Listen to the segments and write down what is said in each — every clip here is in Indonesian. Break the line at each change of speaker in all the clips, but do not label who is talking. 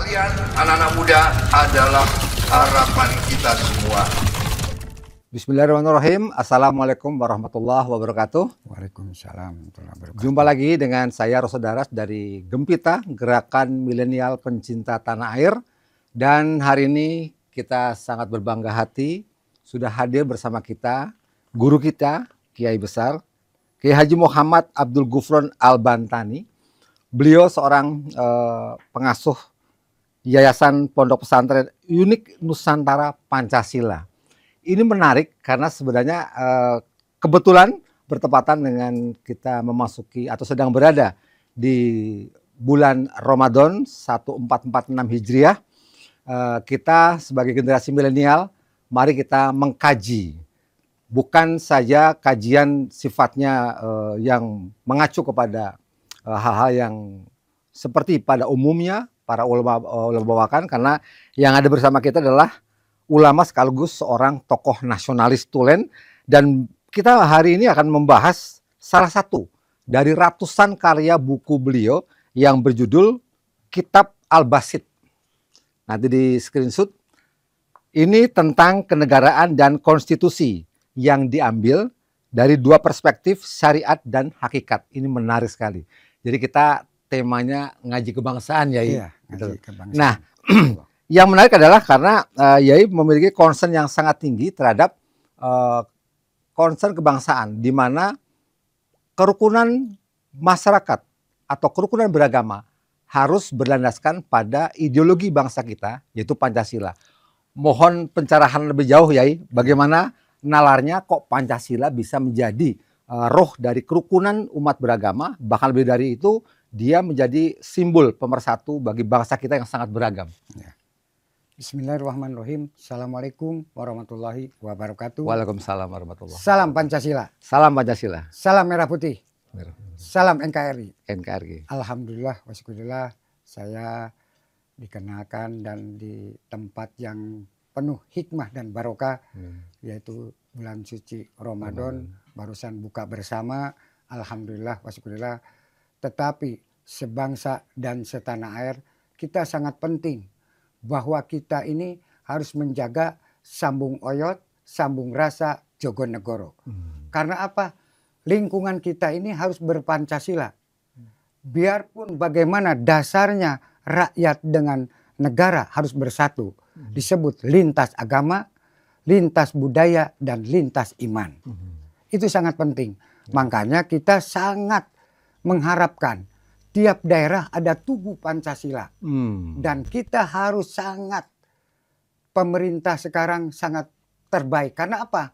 Kalian, anak-anak muda, adalah harapan kita semua.
Bismillahirrahmanirrahim. Assalamualaikum warahmatullahi wabarakatuh.
Waalaikumsalam warahmatullahi wabarakatuh.
Jumpa lagi dengan saya Roso Daras dari Gempita, Gerakan Milenial Pencinta Tanah Air. Dan hari ini kita sangat berbangga hati sudah hadir bersama kita guru kita, Kiai Besar, Kiai Haji Muhammad Abdul Gufron Al-Bantani. Beliau seorang pengasuh Yayasan Pondok Pesantren Unik Nusantara Pancasila. Ini menarik karena sebenarnya kebetulan bertepatan dengan kita memasuki atau sedang berada di bulan Ramadan 1446 Hijriah. Kita sebagai generasi milenial, mari kita mengkaji. Bukan saja kajian sifatnya yang mengacu kepada hal-hal yang seperti pada umumnya para ulama bawakan, karena yang ada bersama kita adalah ulama sekaligus seorang tokoh nasionalis tulen, dan kita hari ini akan membahas salah satu dari ratusan karya buku beliau yang berjudul Kitab Al-Basit. Nanti di screenshot. Ini tentang kenegaraan dan konstitusi yang diambil dari dua perspektif syariat dan hakikat. Ini menarik sekali. Jadi kita temanya ngaji kebangsaan ya.
Iya, ngaji kebangsaan.
Nah, yang menarik adalah karena Yai memiliki concern yang sangat tinggi terhadap concern kebangsaan, di mana kerukunan masyarakat atau kerukunan beragama harus berlandaskan pada ideologi bangsa kita, yaitu Pancasila. Mohon pencerahan lebih jauh, Yai, bagaimana nalarnya kok Pancasila bisa menjadi roh dari kerukunan umat beragama, bahkan lebih dari itu, dia menjadi simbol pemersatu bagi bangsa kita yang sangat beragam.
Ya. Bismillahirrahmanirrahim. Assalamualaikum warahmatullahi wabarakatuh.
Waalaikumsalam warahmatullahi wabarakatuh.
Salam Pancasila.
Salam Pancasila.
Salam Merah Putih. Salam NKRI.
NKRI.
Alhamdulillah wasyukurillah, saya dikenalkan dan di tempat yang penuh hikmah dan barokah, yaitu bulan suci Ramadan. Barusan buka bersama. Alhamdulillah wasyukurillah. Tetapi sebangsa dan setanah air, kita sangat penting bahwa kita ini harus menjaga sambung oyot, sambung rasa, Jogonegoro. Karena apa? Lingkungan kita ini harus berpancasila. Biarpun bagaimana dasarnya rakyat dengan negara harus bersatu. Disebut lintas agama, lintas budaya, dan lintas iman. Itu sangat penting. Makanya kita sangat mengharapkan tiap daerah ada tugu Pancasila. Dan kita harus sangat, pemerintah sekarang sangat terbaik. Karena apa?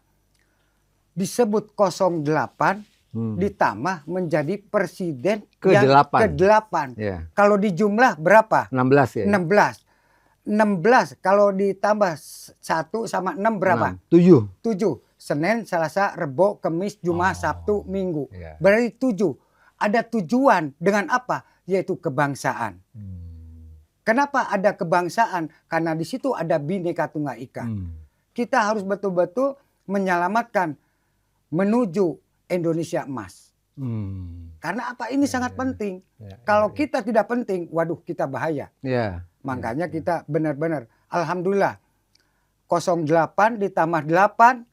Disebut 08 ditambah menjadi presiden yang ke-8.
Yeah.
Kalau di jumlah berapa?
16 ya?
16 kalau ditambah 1 sama 6 berapa?
7.
Senin, Selasa, Rebo, Kemis, Jumat, Sabtu, Minggu.
Yeah.
Berarti 7. Ada tujuan dengan apa? Yaitu kebangsaan. Kenapa ada kebangsaan? Karena di situ ada Bhinneka Tunggal Ika. Kita harus betul-betul menyelamatkan menuju Indonesia emas. Karena apa? Ini sangat penting. Kalau kita tidak penting, waduh kita bahaya. Makanya kita benar-benar, alhamdulillah, 08 ditambah 8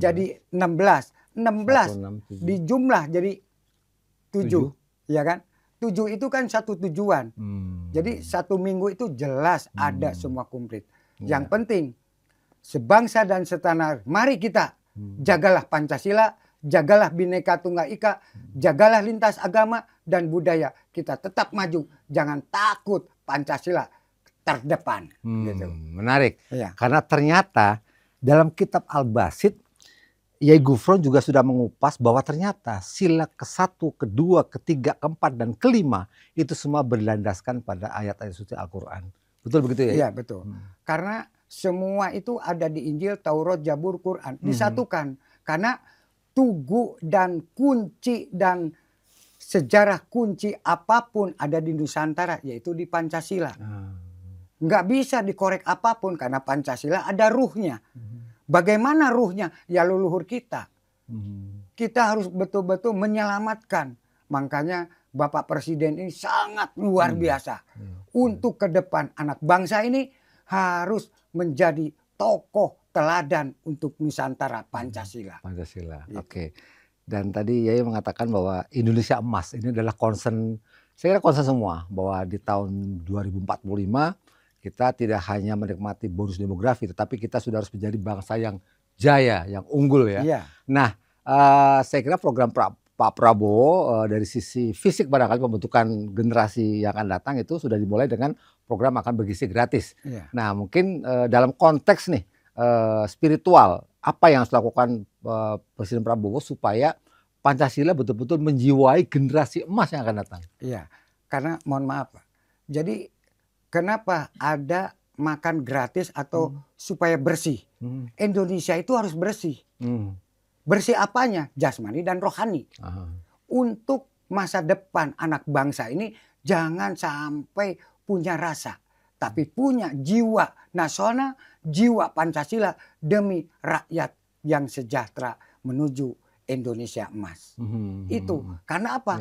jadi 16. 16 di jumlah jadi 7. Ya kan? 7 itu kan satu tujuan. Jadi satu minggu itu jelas ada semua komplit. Yang penting, sebangsa dan setanah air, mari kita jagalah Pancasila, jagalah Bhinneka Tunggal Ika, jagalah lintas agama dan budaya. Kita tetap maju, jangan takut, Pancasila terdepan. Gitu.
Menarik,
Ya.
karena ternyata dalam kitab Al-Basit, Yai Gufron juga sudah mengupas bahwa ternyata sila ke-1, ke-2, ke-3, ke-4, dan ke-5 itu semua berlandaskan pada ayat-ayat suci Al-Quran. Betul begitu ya?
Iya betul. Karena semua itu ada di Injil, Taurat, Zabur, Quran. Disatukan. Karena tugu dan kunci dan sejarah kunci apapun ada di Nusantara, yaitu di Pancasila. Nggak bisa dikorek apapun karena Pancasila ada ruhnya. Bagaimana ruhnya? Ya leluhur kita. Kita harus betul-betul menyelamatkan. Makanya Bapak Presiden ini sangat luar biasa. untuk ke depan anak bangsa ini harus menjadi tokoh teladan untuk Nusantara Pancasila.
Pancasila.
Gitu.
Oke. Dan tadi Yai mengatakan bahwa Indonesia emas ini adalah concern, saya kira concern semua, bahwa di tahun 2045 kita tidak hanya menikmati bonus demografi, tetapi kita sudah harus menjadi bangsa yang jaya, yang unggul ya.
Iya.
Nah, saya kira program Pak Prabowo dari sisi fisik barangkali pembentukan generasi yang akan datang itu sudah dimulai dengan program makan bergizi gratis.
Iya.
Nah, mungkin dalam konteks nih spiritual, apa yang harus dilakukan Presiden Prabowo supaya Pancasila betul-betul menjiwai generasi emas yang akan datang?
Iya, karena mohon maaf Pak. Jadi kenapa ada makan gratis atau supaya bersih? Indonesia itu harus bersih. Bersih apanya? Jasmani dan rohani. Untuk masa depan anak bangsa ini jangan sampai punya rasa, tapi punya jiwa nasional, jiwa Pancasila demi rakyat yang sejahtera menuju Indonesia emas. Itu karena apa?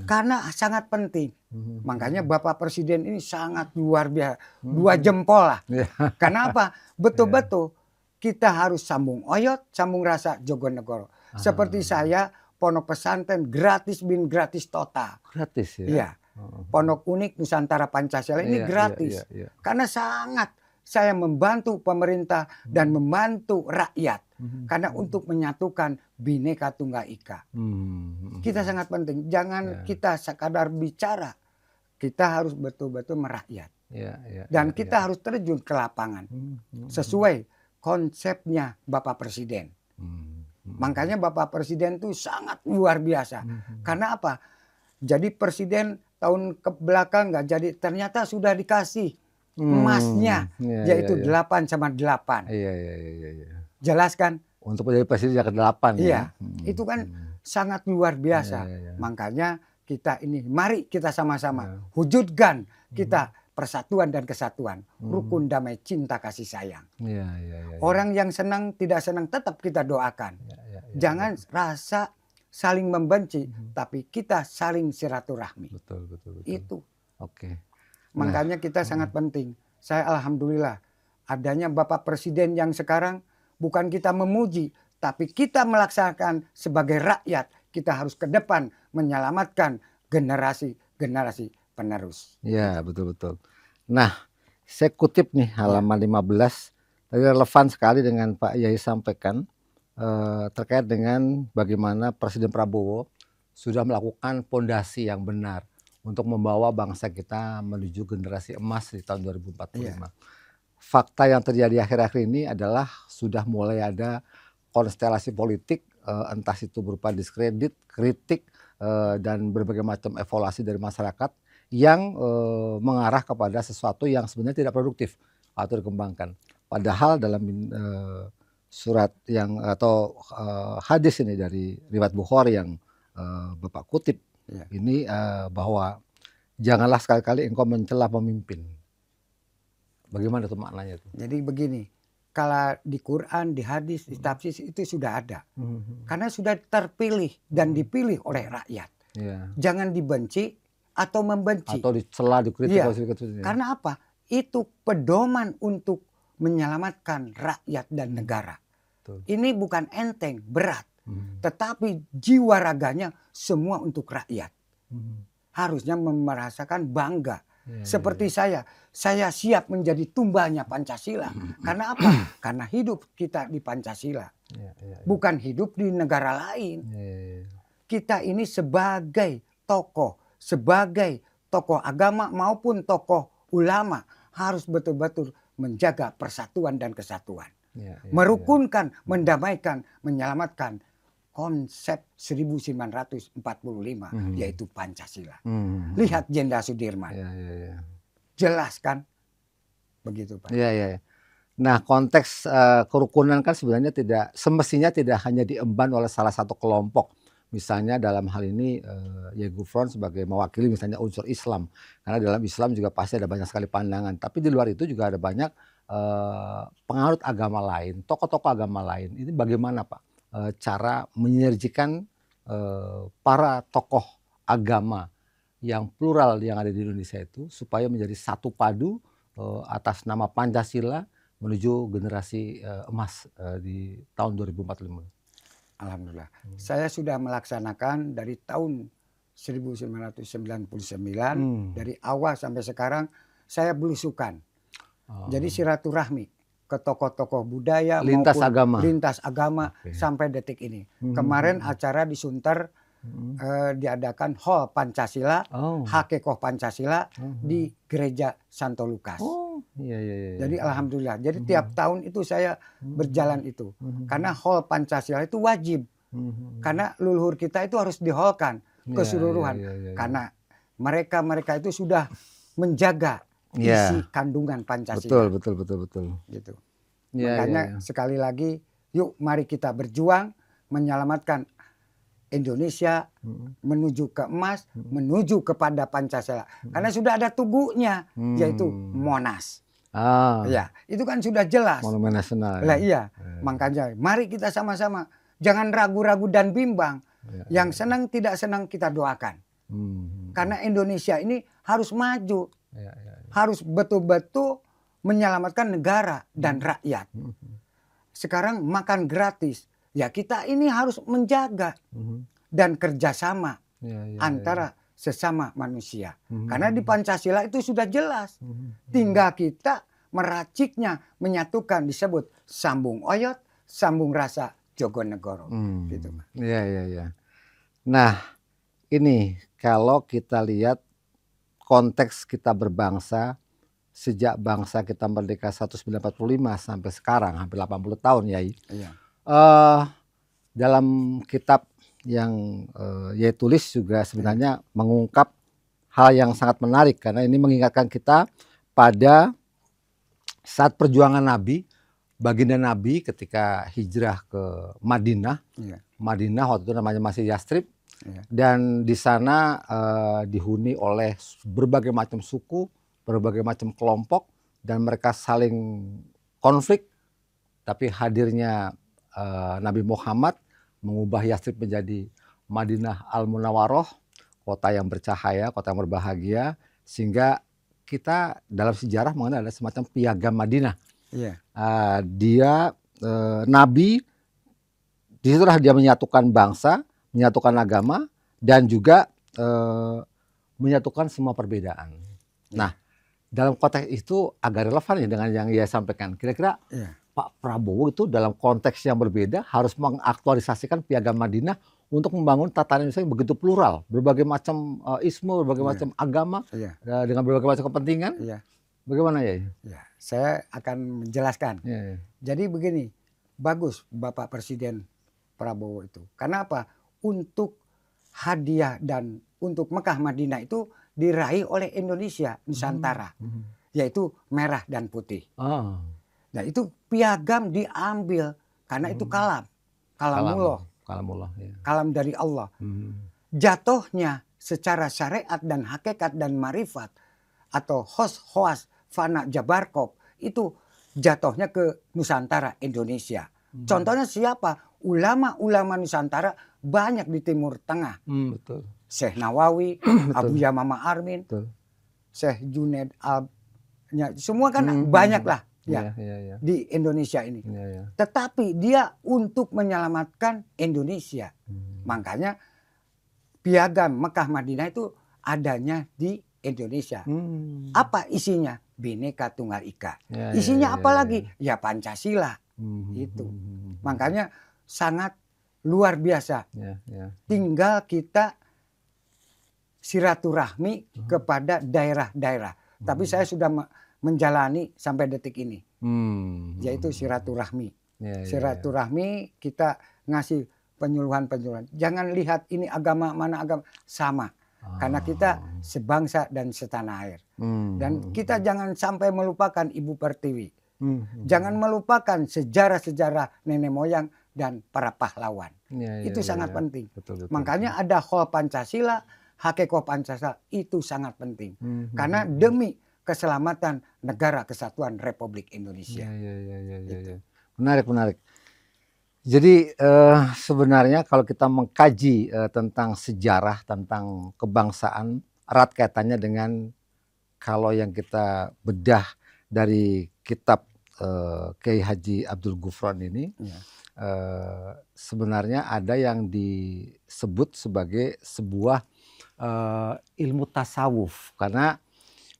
Karena sangat penting. Makanya Bapak Presiden ini sangat luar biasa, 2 jempol lah. Karena apa? Betul-betul kita harus sambung oyot, sambung rasa Jogonegoro. Seperti saya, pondok pesantren gratis bin gratis total.
Gratis ya?
Iya. Pondok Unik Nusantara Pancasila ini gratis. Karena sangat saya membantu pemerintah dan membantu rakyat. Karena untuk menyatukan Bhinneka Tunggal Ika. Kita sangat penting. Jangan kita sekadar bicara. Kita harus betul-betul merakyat. Dan kita harus terjun ke lapangan. Sesuai konsepnya Bapak Presiden. Makanya Bapak Presiden itu sangat luar biasa. Karena apa? Jadi Presiden tahun kebelakang nggak jadi, ternyata sudah dikasih emasnya, yaitu 8 sama 8. Jelas kan?
Untuk menjadi presiden yang ke-8
ya. Itu kan sangat luar biasa. Makanya kita ini, mari kita sama-sama wujudkan kita persatuan dan kesatuan, rukun damai cinta kasih sayang. Orang yang senang tidak senang tetap kita doakan. Jangan rasa saling membenci, tapi kita saling silaturahmi.
Betul.
Itu.
Oke.
Makanya kita sangat penting. Saya alhamdulillah adanya Bapak Presiden yang sekarang bukan kita memuji, tapi kita melaksanakan sebagai rakyat. Kita harus ke depan menyelamatkan generasi penerus.
Ya, betul. Nah, saya kutip nih halaman 15. Tadi relevan sekali dengan Pak Yai sampaikan terkait dengan bagaimana Presiden Prabowo sudah melakukan pondasi yang benar untuk membawa bangsa kita menuju generasi emas di tahun 2045. Fakta yang terjadi akhir-akhir ini adalah sudah mulai ada konstelasi politik, entah itu berupa diskredit, kritik, dan berbagai macam evaluasi dari masyarakat yang mengarah kepada sesuatu yang sebenarnya tidak produktif atau dikembangkan. Padahal dalam surat yang atau hadis ini dari riwayat Bukhari yang Bapak kutip ini bahwa janganlah sekali-kali engkau mencela pemimpin. Bagaimana itu maknanya itu?
Jadi begini, kalau di Quran, di hadis, di tafsir itu sudah ada. Karena sudah terpilih dan dipilih oleh rakyat. Jangan dibenci atau membenci.
Atau dicela, dikritik.
Karena apa? Itu pedoman untuk menyelamatkan rakyat dan negara. Ini bukan enteng, berat. Tetapi jiwa raganya semua untuk rakyat. Harusnya merasakan bangga. Seperti saya siap menjadi tumbalnya Pancasila. Karena apa? Karena hidup kita di Pancasila. Bukan hidup di negara lain. Kita ini sebagai tokoh agama maupun tokoh ulama harus betul-betul menjaga persatuan dan kesatuan. Merukunkan, mendamaikan, menyelamatkan konsep 1945 yaitu Pancasila. Lihat Jenderal Sudirman. Jelas kan? Begitu Pak.
Nah, konteks kerukunan kan sebenarnya semestinya tidak hanya diemban oleh salah satu kelompok. Misalnya dalam hal ini Yai Gufron sebagai mewakili misalnya unsur Islam. Karena dalam Islam juga pasti ada banyak sekali pandangan. Tapi di luar itu juga ada banyak penganut agama lain, tokoh-tokoh agama lain. Ini bagaimana Pak cara menyinergikan para tokoh agama yang plural yang ada di Indonesia itu supaya menjadi satu padu atas nama Pancasila menuju generasi emas di tahun 2045.
Alhamdulillah. Saya sudah melaksanakan dari tahun 1999 dari awal sampai sekarang saya belusukan. Jadi silaturahmi ke tokoh-tokoh budaya
Lintas
maupun
agama.
lintas agama sampai detik ini. Kemarin acara di Sunter diadakan Hall Pancasila, Hakekoh Pancasila di Gereja Santo Lukas.
Iya.
Jadi alhamdulillah. Jadi tiap tahun itu saya berjalan itu. Karena Hall Pancasila itu wajib. Karena leluhur kita itu harus diholkan keseluruhan. Karena mereka itu sudah menjaga isi kandungan Pancasila.
Betul.
Gitu. Makanya sekali lagi, yuk mari kita berjuang menyelamatkan Indonesia menuju ke emas, menuju kepada Pancasila. Karena sudah ada tugunya, yaitu Monas. Ya, itu kan sudah jelas.
Monumen nasional.
Lah iya, makanya mari kita sama-sama, jangan ragu-ragu dan bimbang. Yang senang tidak senang kita doakan. Karena Indonesia ini harus maju, harus betul-betul menyelamatkan negara dan rakyat. Sekarang makan gratis. Ya kita ini harus menjaga dan kerjasama antara sesama manusia. Karena di Pancasila itu sudah jelas. Tinggal kita meraciknya, menyatukan, disebut sambung oyot, sambung rasa Jogonegoro. Gitu.
Iya. Nah ini kalau kita lihat konteks kita berbangsa, sejak bangsa kita merdeka 1945 sampai sekarang hampir 80 tahun Yai.
Iya.
Dalam kitab yang Yai tulis juga sebenarnya mengungkap hal yang sangat menarik karena ini mengingatkan kita pada saat perjuangan Nabi, baginda Nabi ketika hijrah ke Madinah. Madinah waktu itu namanya masih Yastrib. Dan di sana dihuni oleh berbagai macam suku, berbagai macam kelompok, dan mereka saling konflik. Tapi hadirnya Nabi Muhammad mengubah Yastrib menjadi Madinah Al-Munawwaroh, kota yang bercahaya, kota yang berbahagia, sehingga kita dalam sejarah mengenal ada semacam piagam Madinah. Dia Nabi, disitulah dia menyatukan bangsa, menyatukan agama, dan juga menyatukan semua perbedaan. Nah, dalam konteks itu agak relevan ya dengan yang ia sampaikan. Kira-kira Pak Prabowo itu dalam konteks yang berbeda harus mengaktualisasikan piagam Madinah untuk membangun tatanan Indonesia yang begitu plural, berbagai macam isme, berbagai macam agama, dengan berbagai macam kepentingan. Bagaimana ya?
Saya akan menjelaskan. Jadi begini, bagus Bapak Presiden Prabowo itu. Karena apa? Untuk hadiah dan untuk Mekah Madinah itu diraih oleh Indonesia Nusantara, yaitu merah dan putih. Nah itu piagam diambil karena itu kalamullah, kalam dari Allah. Jatuhnya secara syariat dan hakikat dan marifat atau hoas fana jabarkop itu jatuhnya ke Nusantara Indonesia. Contohnya siapa? Ulama-ulama Nusantara banyak di Timur Tengah. Syekh Nawawi, Abu Yamama Armin, Syekh Junaid semua kan banyak lah. Di Indonesia ini. Tetapi dia untuk menyelamatkan Indonesia. Makanya piagam Mekah Madinah itu adanya di Indonesia. Apa isinya? Bhinneka Tunggal Ika. Isinya apa lagi? Ya Pancasila. Itu. Makanya sangat luar biasa. Tinggal kita silaturahmi kepada daerah-daerah. Tapi saya sudah menjalani sampai detik ini, yaitu silaturahmi. Silaturahmi kita ngasih penyuluhan. Jangan lihat ini agama mana agama, sama. Karena kita sebangsa dan setanah air. Dan kita jangan sampai melupakan Ibu Pertiwi. Jangan melupakan sejarah-sejarah nenek moyang dan para pahlawan. Itu sangat penting. Betul. Makanya ada Hall Pancasila, Hakekoh Pancasila, itu sangat penting. Karena demi keselamatan negara kesatuan Republik Indonesia.
Menarik. Jadi sebenarnya kalau kita mengkaji tentang sejarah, tentang kebangsaan, erat kaitannya dengan kalau yang kita bedah dari kitab Kiai Haji Abdul Ghufran ini,
Ya.
sebenarnya ada yang disebut sebagai sebuah ilmu tasawuf, karena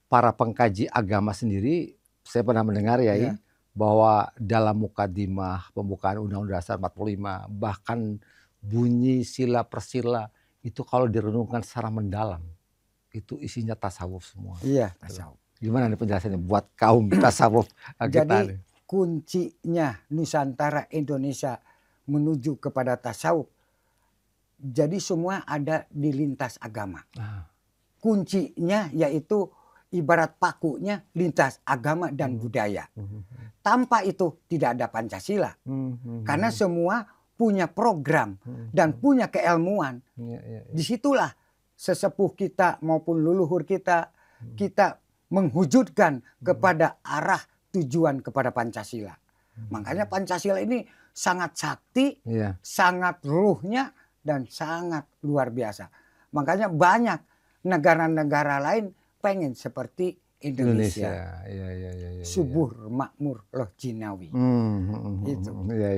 para pengkaji agama sendiri, saya pernah mendengar ya,
Iya.
bahwa dalam mukadimah pembukaan Undang-Undang Dasar 45 bahkan bunyi sila per sila itu kalau direnungkan secara mendalam itu isinya tasawuf semua.
Iya, tasawuf.
Gimana nih penjelasannya buat kaum tasawuf kita
Jadi
nih?
kuncinya Nusantara Indonesia menuju kepada tasawuf. Jadi semua ada di lintas agama. Kuncinya yaitu ibarat pakunya lintas agama dan budaya. Tanpa itu tidak ada Pancasila. Karena semua punya program dan punya keilmuan. Disitulah sesepuh kita maupun leluhur kita menghujudkan kepada arah tujuan kepada Pancasila. Makanya Pancasila ini sangat sakti, sangat ruhnya, dan sangat luar biasa. Makanya banyak negara-negara lain pengen seperti Indonesia. Subur, makmur, loh jinawi. Itu.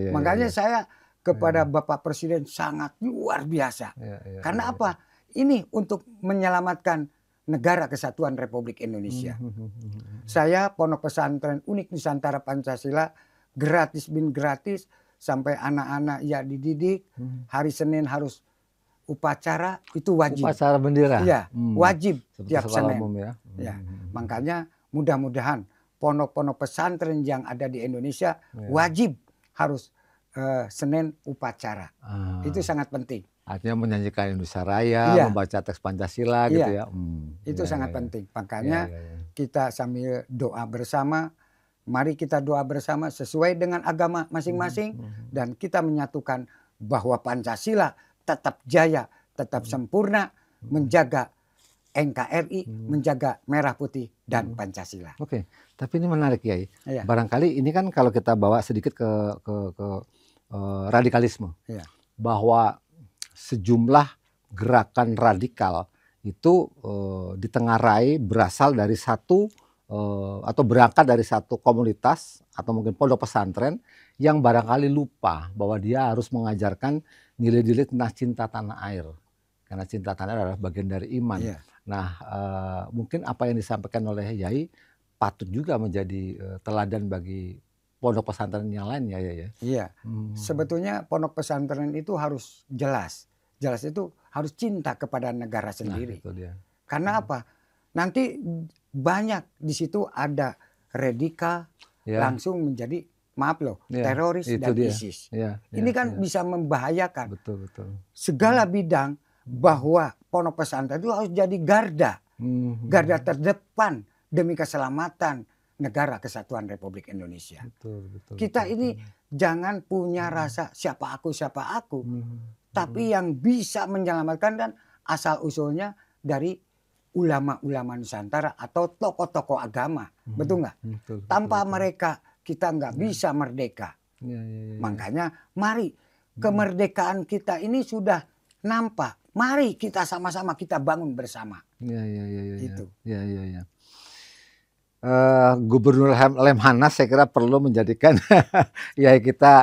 Makanya saya kepada Bapak Presiden sangat luar biasa. Karena apa? Ini untuk menyelamatkan Negara Kesatuan Republik Indonesia. Saya Pondok Pesantren Unik Nusantara Pancasila gratis bin gratis sampai anak-anak ya dididik. Hari Senin harus upacara, itu wajib.
Upacara bendera.
Iya, wajib tiap Senin.
Ya.
Makanya mudah-mudahan pondok-pondok pesantren yang ada di Indonesia wajib harus Senin upacara. Itu sangat penting.
Artinya menyanyikan Indonesia Raya, membaca teks Pancasila gitu ya.
Itu sangat penting. Makanya kita sambil doa bersama, mari kita doa bersama sesuai dengan agama masing-masing dan kita menyatukan bahwa Pancasila tetap jaya, tetap sempurna, menjaga NKRI, menjaga merah putih dan Pancasila.
Oke, tapi ini menarik ya. Barangkali ini kan kalau kita bawa sedikit ke radikalisme, bahwa sejumlah gerakan radikal itu ditengarai berasal dari satu atau berangkat dari satu komunitas atau mungkin pondok pesantren yang barangkali lupa bahwa dia harus mengajarkan nilai-nilai tentang cinta tanah air, karena cinta tanah air adalah bagian dari iman. Nah, mungkin apa yang disampaikan oleh Yai patut juga menjadi teladan bagi pondok pesantren yang lain ya.
Iya. Sebetulnya pondok pesantren itu harus jelas. Jelas itu harus cinta kepada negara sendiri.
Itu dia.
Karena apa? Nanti banyak di situ ada radikal langsung menjadi teroris dan ISIS. Ini kan bisa membahayakan.
Betul.
Segala bidang bahwa pondok pesantren itu harus jadi garda terdepan demi keselamatan Negara Kesatuan Republik Indonesia. Kita ini jangan punya rasa siapa aku, tapi yang bisa menyelamatkan dan asal usulnya dari ulama-ulama Nusantara atau tokoh-tokoh agama. Betul nggak? Tanpa mereka kita nggak bisa merdeka. Makanya mari kemerdekaan kita ini sudah nampak. Mari kita sama-sama kita bangun bersama. Itu.
Gubernur Lemhanas saya kira perlu menjadikan kita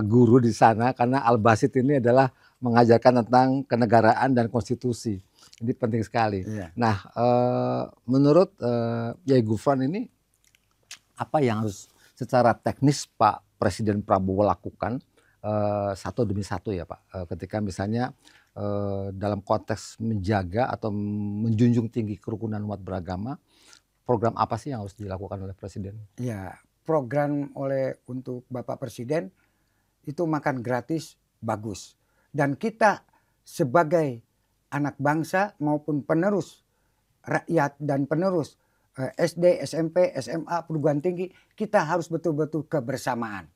guru di sana, karena Al-Basit ini adalah mengajarkan tentang kenegaraan dan konstitusi. Ini penting sekali. Nah, menurut Yai Ghufran ini apa yang harus secara teknis Pak Presiden Prabowo lakukan satu demi satu ya Pak, ketika misalnya dalam konteks menjaga atau menjunjung tinggi kerukunan umat beragama, program apa sih yang harus dilakukan oleh Presiden?
Ya, program untuk Bapak Presiden itu makan gratis bagus. Dan kita sebagai anak bangsa maupun penerus rakyat dan penerus SD, SMP, SMA, perguruan tinggi, kita harus betul-betul kebersamaan.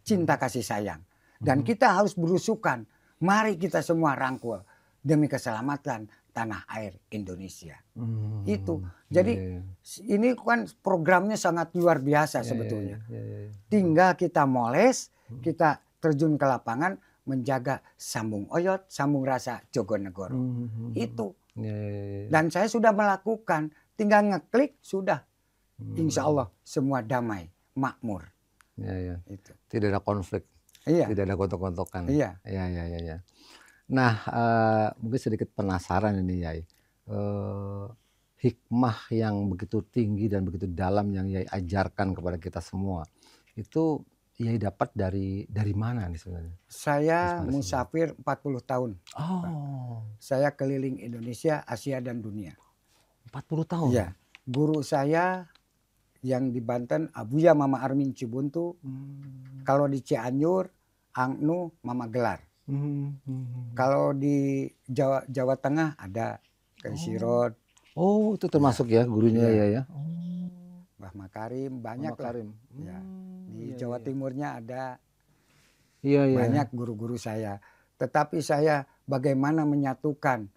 Cinta kasih sayang. Dan kita harus berusukan, mari kita semua rangkul demi keselamatan tanah air Indonesia. Itu. Jadi ini kan programnya sangat luar biasa sebetulnya. Tinggal kita moles, kita terjun ke lapangan menjaga sambung oyot, sambung rasa Jogonegoro. Itu
Ya, ya, ya.
Dan saya sudah melakukan, tinggal ngeklik sudah.
Hmm.
Insya Allah semua damai, makmur.
Ya, ya.
Itu.
Tidak ada konflik,
Iya,
tidak ada gontok-gontokan.
iya.
Ya, ya, ya, ya. Nah, mungkin sedikit penasaran ini Yai. Hikmah yang begitu tinggi dan begitu dalam yang Yai ajarkan kepada kita semua, itu Yai dapat dari mana nih sebenarnya?
Saya
Inspirasinya.
musafir 40 tahun.
Oh,
Saya keliling Indonesia, Asia dan dunia.
40 tahun?
Iya. Guru saya yang di Banten, Abuya Mama Armin Cibuntu. Kalau di Cianjur, Angnu Mama Gelar. Kalau di Jawa Tengah ada Sirot,
Oh, itu termasuk ya gurunya
Iya.
ya?
Mbah Makarim, banyak
Mama
lah.
Karim.
Ya. Di
Iya,
Jawa
iya.
Timurnya ada
Iya, iya.
banyak guru-guru saya. Tetapi saya bagaimana menyatukan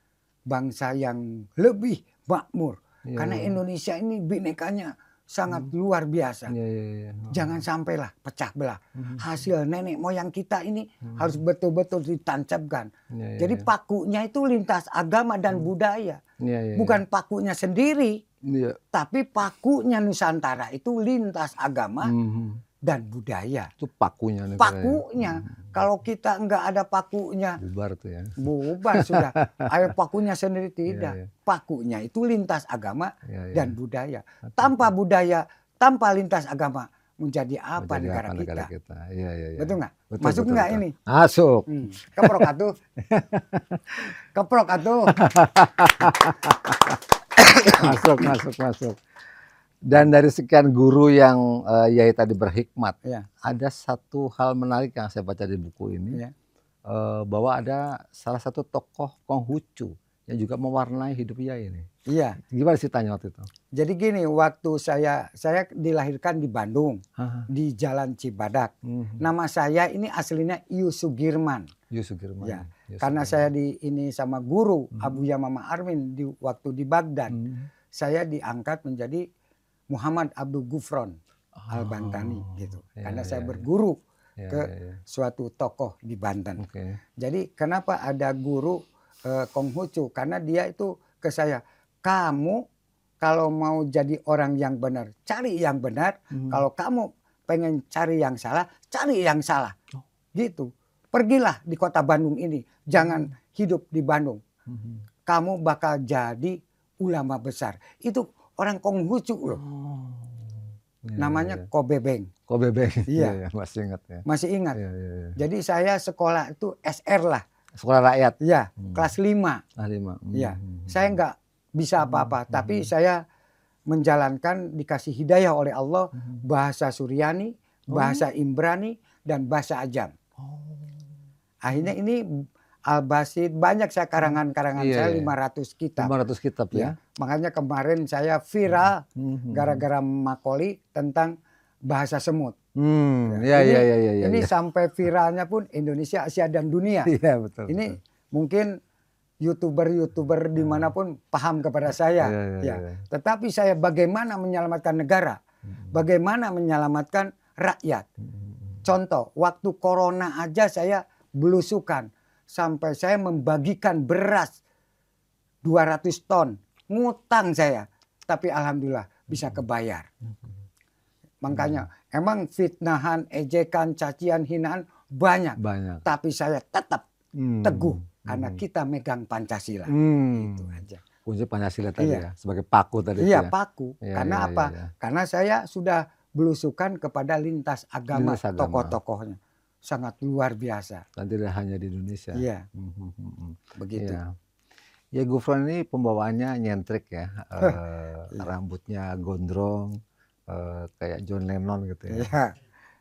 bangsa yang lebih makmur.
Iya,
Karena
iya.
Indonesia ini binekanya sangat luar biasa.
Iya, iya, iya.
Jangan sampailah pecah belah.
Mhm.
Hasil nenek moyang kita ini harus betul-betul ditancapkan.
Iya, iya,
Jadi
iya.
pakunya itu lintas agama dan budaya.
Iya, iya,
Bukan pakunya sendiri,
iya.
tapi pakunya Nusantara itu lintas agama
Mhm.
dan budaya.
Itu pakunya nih.
Pakunya. Kalau kita nggak ada pakunya,
Bubar tuh ya.
bubar sudah. Ayo pakunya sendiri tidak.
Iya, iya.
Pakunya itu lintas agama
Iya, iya.
dan budaya. Tanpa budaya, tanpa lintas agama, menjadi apa
Menjadi
negara
apa negara
kita?
kita? Iya, iya, iya.
Betul nggak?
Betul,
Masuk
betul,
nggak
betul.
ini?
Masuk.
Keprok atuh. Keprok atuh.
Masuk, masuk, masuk. Dan dari sekian guru yang Yai tadi berhikmat,
Iya.
ada satu hal menarik yang saya baca di buku ini,
Iya.
bahwa ada salah satu tokoh Konghucu yang juga mewarnai hidup Yai ini.
Iya.
Gimana ceritanya waktu itu?
Jadi gini, waktu saya dilahirkan di Bandung,
Hah.
di Jalan Cibadak.
Mhm.
Nama saya ini aslinya Iu Sugirman.
Yusugirman.
Ya,
Yusugirman.
karena saya ini sama guru Abuya Mama Armin waktu di Baghdad, saya diangkat menjadi Muhammad Abdul Gufron Al-Bantani gitu.
Ya,
Karena saya
ya,
berguru
ya,
ke
ya, ya.
suatu tokoh di Banten.
Oke.
Jadi kenapa ada guru Konghucu? Karena dia itu ke saya, kamu kalau mau jadi orang yang benar, cari yang benar. Kalau kamu pengen cari yang salah, cari yang salah. Gitu. Pergilah di kota Bandung ini. Jangan hidup di Bandung. Kamu bakal jadi ulama besar. Itu orang Konghucu loh.
Ya,
Namanya
ya, ya.
Kobebeng.
Kobebeng.
Iya.
Ya, masih ingat ya.
Masih ingat.
Ya, ya, ya.
Jadi saya sekolah itu SR lah.
Sekolah rakyat.
Ya, kelas 5.
Ah, 5.
Ya, saya nggak bisa apa-apa. Tapi saya menjalankan, dikasih hidayah oleh Allah. Bahasa Suryani, bahasa Imbrani, dan bahasa Ajam. Akhirnya ini Al-Basid, banyak saya karangan-karangan
Iya,
saya
iya.
500 kitab.
500 kitab ya.
Ya. Makanya kemarin saya viral gara-gara makoli tentang bahasa semut.
Ya,
ini
ya, ya, ya, ya.
ini sampai viralnya pun Indonesia, Asia dan dunia.
Iya, betul.
Ini
betul.
mungkin YouTuber dimanapun paham kepada saya.
Iya, iya,
Ya.
iya.
Tetapi saya bagaimana menyelamatkan negara, bagaimana menyelamatkan rakyat. Contoh, waktu corona aja saya belusukan. Sampai saya membagikan beras 200 ton. Ngutang saya. Tapi alhamdulillah bisa kebayar. Makanya emang fitnahan, ejekan, cacian, hinaan banyak.
Banyak.
Tapi saya tetap teguh. Karena kita megang Pancasila. Itu aja.
Kunci Pancasila tadi
Iya.
ya. Sebagai paku tadi.
Iya,
ya.
paku.
Iya,
Karena
iya,
apa?
iya, iya.
Karena saya sudah belusukan kepada lintas agama,
Lintas agama.
tokoh-tokohnya. Sangat luar biasa.
Dan tidak hanya di Indonesia.
Iya, begitu.
Iya. Ya Gufron ini pembawaannya nyentrik ya. Rambutnya gondrong. Kayak John Lennon gitu ya.
Iya.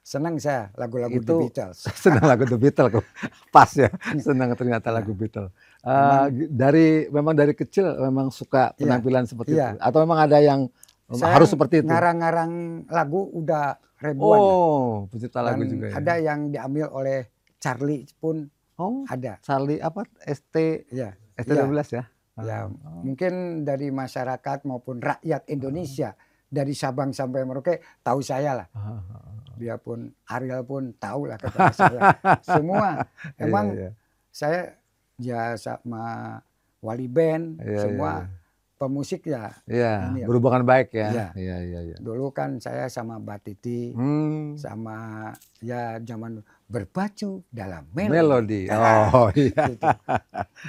Senang saya lagu-lagu The
Itu
Beatles.
senang lagu The Beatles kok. Pas ya. Senang ternyata lagu Beatles. Memang dari kecil memang suka penampilan seperti
Iya.
itu. Atau memang ada yang
Saya
harus seperti itu.
ngarang-ngarang lagu udah ribuan.
Oh, pencipta lagu
Dan
juga ya.
ada yang diambil oleh Charlie pun
Oh,
ada.
Charlie apa?
Ya.
ST12 ya.
Ya, mungkin dari masyarakat maupun rakyat Indonesia dari Sabang sampai Merauke tahu saya lah. Biarpun Ariel pun tahu lah kepada saya. Semua emang
Iya, iya.
saya ya sama wali band,
Iya,
semua
iya.
pemusik ya.
Iya,
Ini ya.
berhubungan baik ya.
Iya.
Iya, iya, iya.
Dulu kan saya sama Mbak Titi, sama ya zaman berbaju dalam melodi.
Melodi. Oh, iya.
Gitu.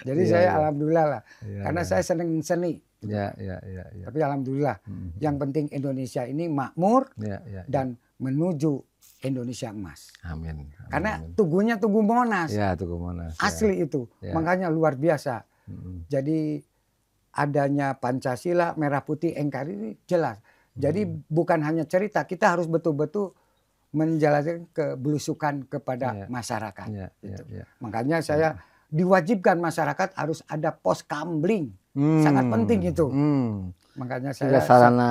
Jadi
Iya,
saya
iya.
alhamdulillah lah,
Iya,
karena
iya.
saya seneng seni.
Iya, iya, iya, iya.
Tapi alhamdulillah, yang penting Indonesia ini makmur
Iya, iya, iya.
dan menuju Indonesia emas.
Amin.
Karena
Amin.
tugunya Tugu Monas,
Ya, Tugu Monas.
asli itu,
Ya.
makanya luar biasa.
Mm.
Jadi adanya Pancasila, Merah Putih NKRI ini jelas. Jadi bukan hanya cerita, kita harus betul-betul menjelaskan kebelusukan kepada
Iya.
masyarakat.
Iya, iya,
Gitu.
iya.
Makanya saya diwajibkan masyarakat harus ada pos kamling. Sangat penting itu. Makanya
Sudah
saya
sarana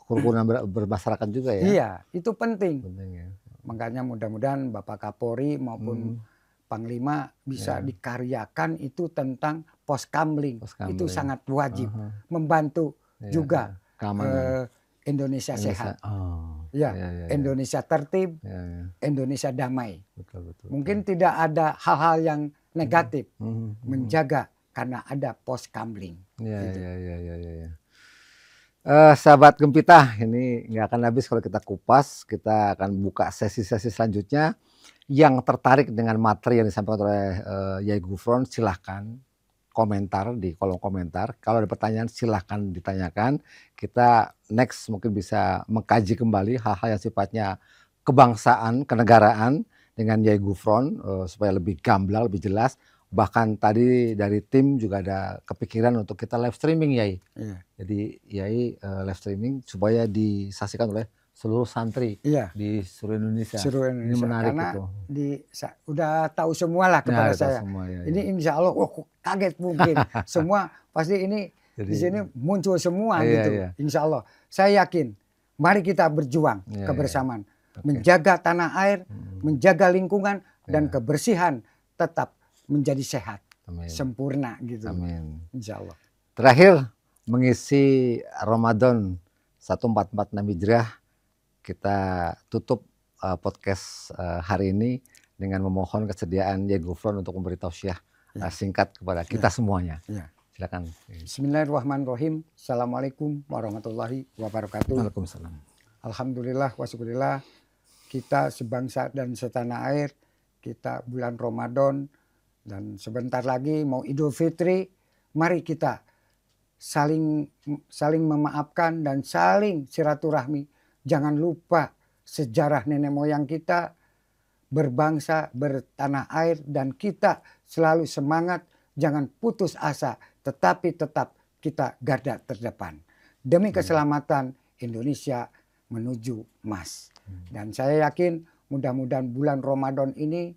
kerukunan bermasyarakat juga ya.
iya, itu penting.
Penting ya.
Makanya mudah-mudahan Bapak Kapolri maupun Panglima bisa dikaryakan itu tentang pos kamling.
Pos kamling.
Itu sangat wajib.
Aha.
Membantu
Iya,
juga
iya. Keamanan.
Indonesia sehat.
Oh.
Ya,
Iya, iya, iya.
Indonesia tertib,
Iya, iya.
Indonesia damai.
Betul, betul.
Mungkin tidak ada hal-hal yang negatif.
Mhm.
Menjaga karena ada pos kamling.
Iya,
Gitu.
iya, iya, iya, iya. Sahabat Gempita, ini nggak akan habis kalau kita kupas. Kita akan buka sesi-sesi selanjutnya. Yang tertarik dengan materi yang disampaikan oleh Yai Gufron, silahkan komentar di kolom komentar. Kalau ada pertanyaan silahkan ditanyakan. Kita next mungkin bisa mengkaji kembali hal-hal yang sifatnya kebangsaan, kenegaraan dengan Yai Gufron supaya lebih gamblang, lebih jelas. Bahkan tadi dari tim juga ada kepikiran untuk kita live streaming, Yai.
Iya.
Jadi Yai live streaming supaya disaksikan oleh seluruh santri
Iya.
di seluruh Indonesia.
Seluruh
Ini
Indonesia.
menarik
Karena
itu.
udah tahu semua lah kepada
Ya, itu
saya.
semua, ya,
Ini
ya.
insya Allah, wah kok kaget mungkin. Semua pasti ini
Jadi-
di sini muncul semua
Iya,
gitu.
iya.
Insya Allah. Saya yakin. Mari kita berjuang
Iya,
kebersamaan.
Oke.
Menjaga tanah air, menjaga lingkungan, dan
Iya.
kebersihan tetap menjadi sehat.
Amin.
Sempurna gitu.
Amin.
Insya Allah.
Terakhir mengisi Ramadan 1446 Hijriah, kita tutup podcast hari ini dengan memohon kesediaan Yai Gufron untuk memberi tausiah singkat kepada kita semuanya.
Ya.
Silakan.
Bismillahirrahmanirrahim. Assalamualaikum warahmatullahi wabarakatuh.
Waalaikumsalam.
Alhamdulillah wa syukurillah, kita sebangsa dan setanah air, kita bulan Ramadan dan sebentar lagi mau Idul Fitri. Mari kita saling memaafkan dan saling silaturahmi. Jangan lupa sejarah nenek moyang kita, berbangsa, bertanah air, dan kita selalu semangat, jangan putus asa, tetapi tetap kita garda terdepan demi keselamatan Indonesia menuju emas. Dan saya yakin mudah-mudahan bulan Ramadan ini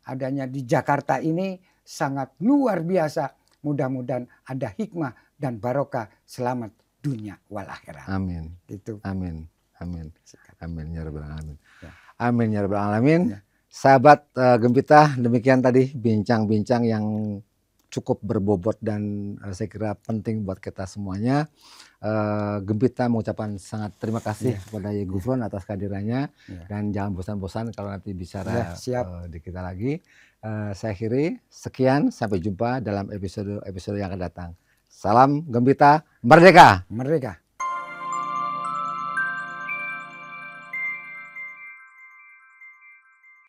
adanya di Jakarta ini sangat luar biasa. Mudah-mudahan ada hikmah dan barokah, selamat dunia wal akhirat.
Amin.
Itu.
Amin. Amin. Amin ya rabbal alamin.
Ya.
Amin ya rabbal alamin.
Ya.
Sahabat Gempita, demikian tadi bincang-bincang yang cukup berbobot dan saya kira penting buat kita semuanya. Gempita mengucapkan sangat terima kasih kepada Yai Gufron atas kehadirannya, dan jangan bosan-bosan kalau nanti bicara di kita lagi. Saya akhiri, sekian, sampai jumpa dalam episode yang akan datang. Salam Gempita, merdeka!
Merdeka!